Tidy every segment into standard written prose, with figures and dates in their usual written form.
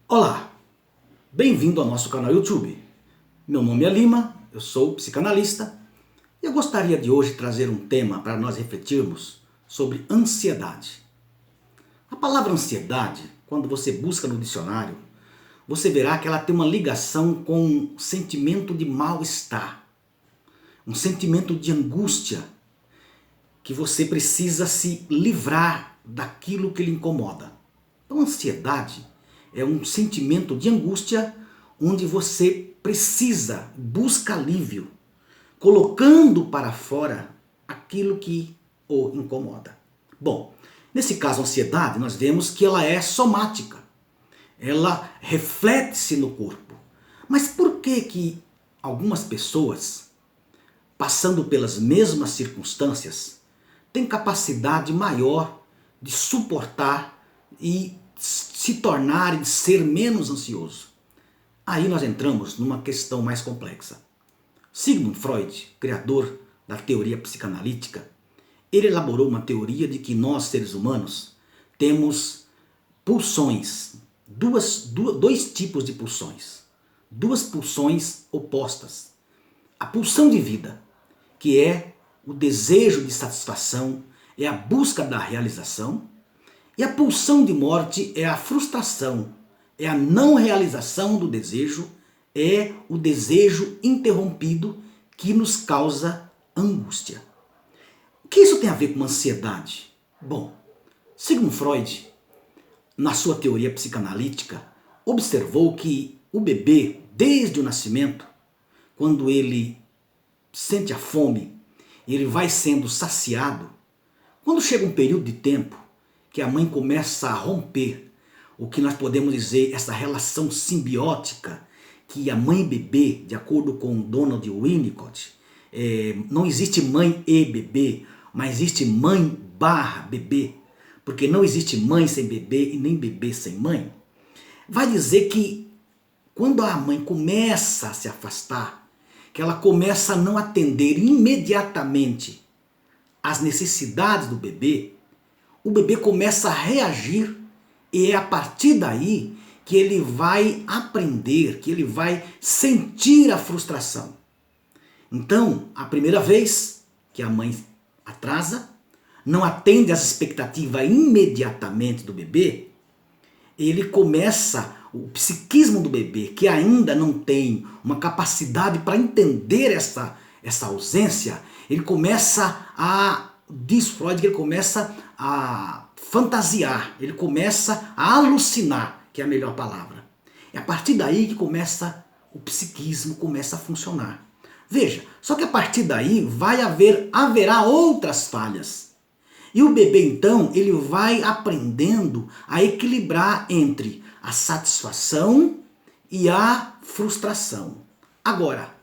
Olá, bem-vindo ao nosso canal YouTube. Meu nome é Lima, eu sou psicanalista e eu gostaria de hoje trazer um tema para nós refletirmos sobre ansiedade. A palavra ansiedade, quando você busca no dicionário, você verá que ela tem uma ligação com um sentimento de mal-estar, um sentimento de angústia, que você precisa se livrar daquilo que lhe incomoda. Então, ansiedade é um sentimento de angústia onde você precisa, busca alívio, colocando para fora aquilo que o incomoda. Bom, nesse caso a ansiedade nós vemos que ela é somática, ela reflete-se no corpo. Mas por que algumas pessoas, passando pelas mesmas circunstâncias, têm capacidade maior de suportar e se tornar e ser menos ansioso? Aí nós entramos numa questão mais complexa. Sigmund Freud, criador da teoria psicanalítica, ele elaborou uma teoria de que nós, seres humanos, temos pulsões, dois tipos de pulsões, duas pulsões opostas. A pulsão de vida, que é o desejo de satisfação, é a busca da realização, e a pulsão de morte é a frustração, é a não realização do desejo, é o desejo interrompido que nos causa angústia. O que isso tem a ver com ansiedade? Bom, Sigmund Freud, na sua teoria psicanalítica, observou que o bebê, desde o nascimento, quando ele sente a fome, ele vai sendo saciado, quando chega um período de tempo que a mãe começa a romper o que nós podemos dizer, essa relação simbiótica, que a mãe e bebê, de acordo com Donald Winnicott, não existe mãe e bebê, mas existe mãe barra bebê, porque não existe mãe sem bebê e nem bebê sem mãe. Vai dizer que quando a mãe começa a se afastar, que ela começa a não atender imediatamente às necessidades do bebê, o bebê começa a reagir e é a partir daí que ele vai aprender, que ele vai sentir a frustração. Então, a primeira vez que a mãe atrasa, não atende às expectativas imediatamente do bebê, ele começa, o psiquismo do bebê, que ainda não tem uma capacidade para entender essa ausência, ele começa a, diz Freud, que ele começa a fantasiar, ele começa a alucinar, que é a melhor palavra. É a partir daí que começa o psiquismo, começa a funcionar. Veja, só que a partir daí haverá outras falhas. E o bebê então, ele vai aprendendo a equilibrar entre a satisfação e a frustração. Agora,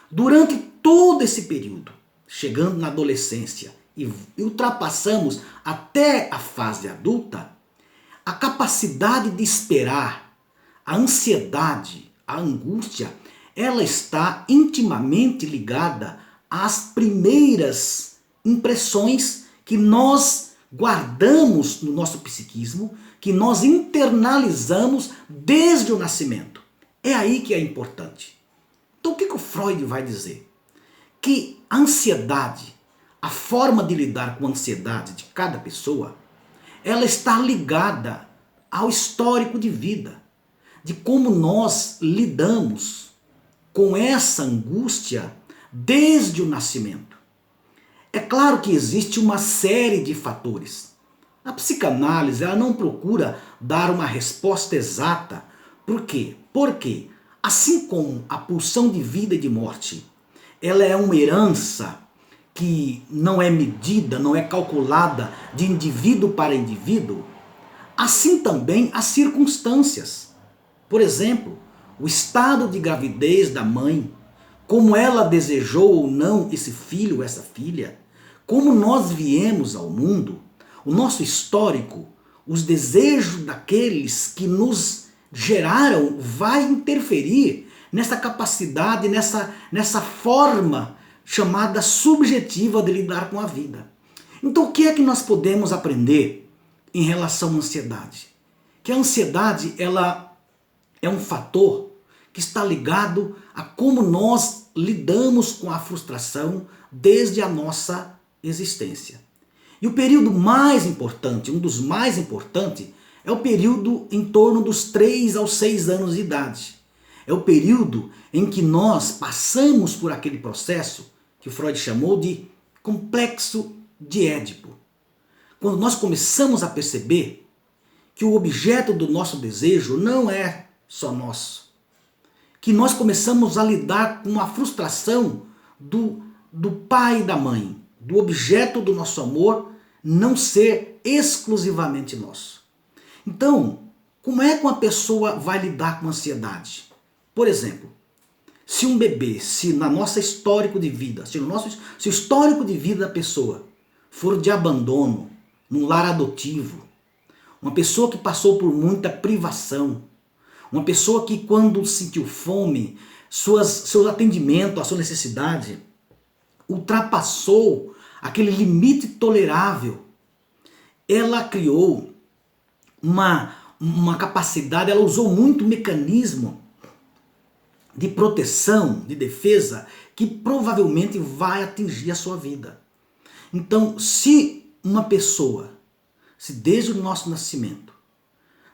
durante todo esse período, chegando na adolescência e ultrapassamos até a fase adulta, a capacidade de esperar, a ansiedade, a angústia, ela está intimamente ligada às primeiras impressões que nós guardamos no nosso psiquismo, que nós internalizamos desde o nascimento. É aí que é importante. Então o que o Freud vai dizer? Que a ansiedade, a forma de lidar com a ansiedade de cada pessoa, ela está ligada ao histórico de vida, de como nós lidamos com essa angústia desde o nascimento. É claro que existe uma série de fatores. A psicanálise ela não procura dar uma resposta exata. Por quê? Porque, assim como a pulsão de vida e de morte, ela é uma herança que não é medida, não é calculada de indivíduo para indivíduo, assim também as circunstâncias. Por exemplo, o estado de gravidez da mãe, como ela desejou ou não esse filho ou essa filha, como nós viemos ao mundo, o nosso histórico, os desejos daqueles que nos geraram vai interferir nessa capacidade, nessa forma chamada subjetiva de lidar com a vida. Então o que é que nós podemos aprender em relação à ansiedade? Que a ansiedade ela é um fator que está ligado a como nós lidamos com a frustração desde a nossa existência. E o período mais importante, um dos mais importantes, é o período em torno dos 3 aos 6 anos de idade. É o período em que nós passamos por aquele processo que Freud chamou de complexo de Édipo. Quando nós começamos a perceber que o objeto do nosso desejo não é só nosso. Que nós começamos a lidar com a frustração do pai e da mãe, do objeto do nosso amor não ser exclusivamente nosso. Então, como é que uma pessoa vai lidar com a ansiedade? Por exemplo, se um bebê, se na nossa histórico de vida, se o histórico de vida da pessoa for de abandono, num lar adotivo, uma pessoa que passou por muita privação, uma pessoa que quando sentiu fome, seu atendimento, a sua necessidade, ultrapassou aquele limite tolerável, ela criou uma capacidade, ela usou muito mecanismo de proteção, de defesa, que provavelmente vai atingir a sua vida. Então, se uma pessoa, se desde o nosso nascimento,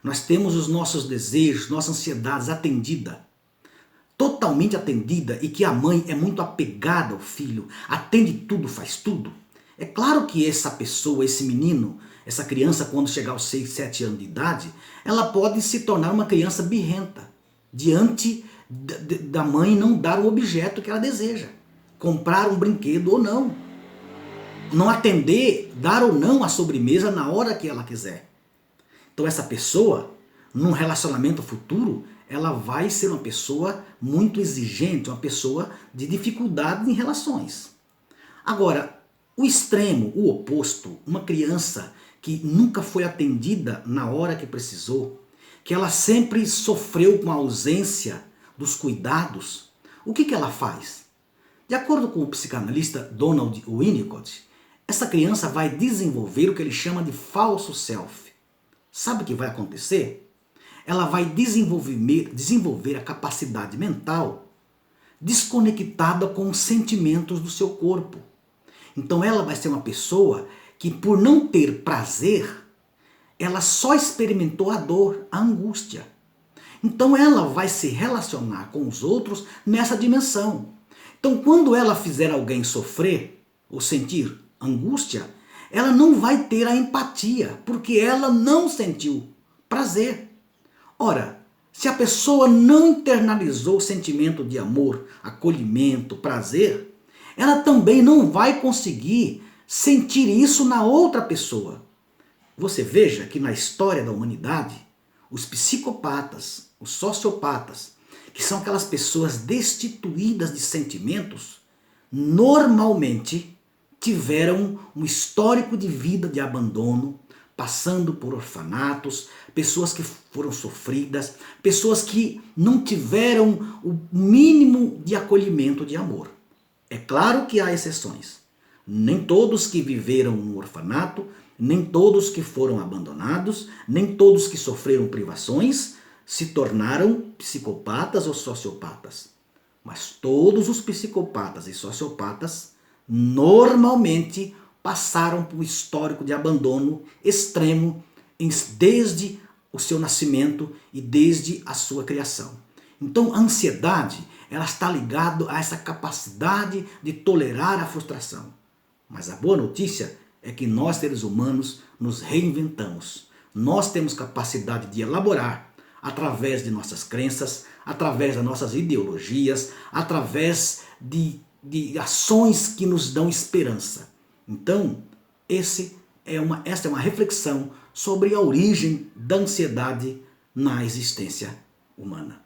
nós temos os nossos desejos, nossas ansiedades atendida, totalmente atendida, e que a mãe é muito apegada ao filho, atende tudo, faz tudo, é claro que essa pessoa, esse menino, essa criança, quando chegar aos 6, 7 anos de idade, ela pode se tornar uma criança birrenta, diante da mãe não dar o objeto que ela deseja, comprar um brinquedo ou não, não atender, dar ou não a sobremesa na hora que ela quiser. Então essa pessoa, num relacionamento futuro, ela vai ser uma pessoa muito exigente, uma pessoa de dificuldade em relações. Agora, o extremo, o oposto, uma criança que nunca foi atendida na hora que precisou, que ela sempre sofreu com a ausência dos cuidados, o que ela faz? De acordo com o psicanalista Donald Winnicott, essa criança vai desenvolver o que ele chama de falso self. Sabe o que vai acontecer? Ela vai desenvolver a capacidade mental desconectada com os sentimentos do seu corpo. Então ela vai ser uma pessoa que, por não ter prazer, ela só experimentou a dor, a angústia. Então ela vai se relacionar com os outros nessa dimensão. Então quando ela fizer alguém sofrer ou sentir angústia, ela não vai ter a empatia, porque ela não sentiu prazer. Ora, se a pessoa não internalizou o sentimento de amor, acolhimento, prazer, ela também não vai conseguir sentir isso na outra pessoa. Você veja que na história da humanidade, os psicopatas, os sociopatas, que são aquelas pessoas destituídas de sentimentos, normalmente tiveram um histórico de vida de abandono, passando por orfanatos, pessoas que foram sofridas, pessoas que não tiveram o mínimo de acolhimento, de amor. É claro que há exceções. Nem todos que viveram no orfanato, nem todos que foram abandonados, nem todos que sofreram privações se tornaram psicopatas ou sociopatas. Mas todos os psicopatas e sociopatas normalmente passaram por um histórico de abandono extremo desde o seu nascimento e desde a sua criação. Então a ansiedade, ela está ligada a essa capacidade de tolerar a frustração. Mas a boa notícia é que nós, seres humanos, nos reinventamos. Nós temos capacidade de elaborar através de nossas crenças, através das nossas ideologias, através de ações que nos dão esperança. Então, essa é uma reflexão sobre a origem da ansiedade na existência humana.